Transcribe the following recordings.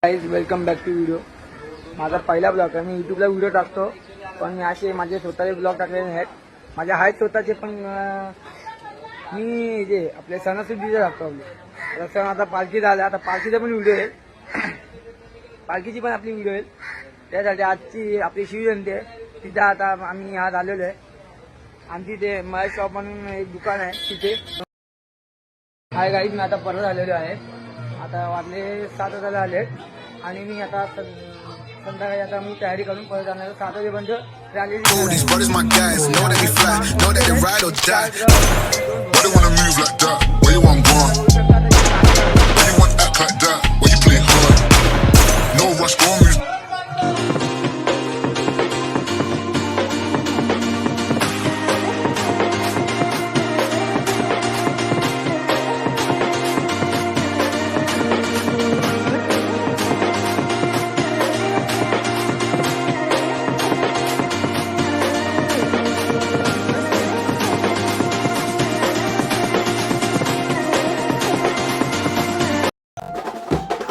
Guys welcome back to video. माझा पहिला blog आहे. मी यूट्यूबला व्हिडिओ टाकतो, पण मी असे माझे स्वतःचे ब्लॉग टाकलेले आहेत. माझे आहेत स्वतःचे, पण मी जे आपले सणासुदीचे टाकतो. आपले सण आता पालखी झाला, आता पालखीचा पण व्हिडिओ येईल. पालखीची पण आपली व्हिडिओ येईल. त्यासाठी आजची आपली शिवजयंती आहे, तिथं आता आम्ही आज आलेलो आहे. आणि तिथे महेश शॉप म्हणून एक दुकान आहे, तिथे हाय गाईज. मी आता परत आलेलो आहे. आता वाजले 7 वाजायला आले आणि मी आता संध्याकाळी आता मी तयारी करून परत जाणार. 7 वाजेपर्यंत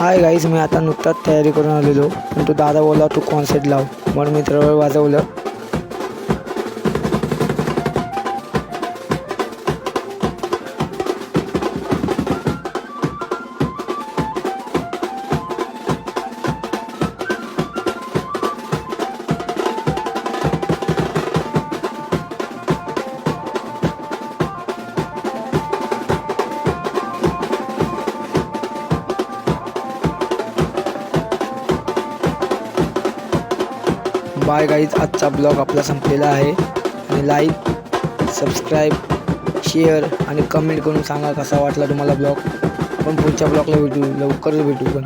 हाय गाईज. मी आता नुकताच तयारी करून आलेलो, पण तो दादा बोलला तू कॉन्सर्ट लाव, म्हणून मी तर वाजवलं. Bye guys. आजचा ब्लॉग आपला संपलेला आहे. आणि लाईक, सबस्क्राईब, शेअर आणि कमेंट करून सांगा कसा वाटला तुम्हाला ब्लॉग. आपण पुढच्या ब्लॉगला भेटू, लवकरच भेटू पण.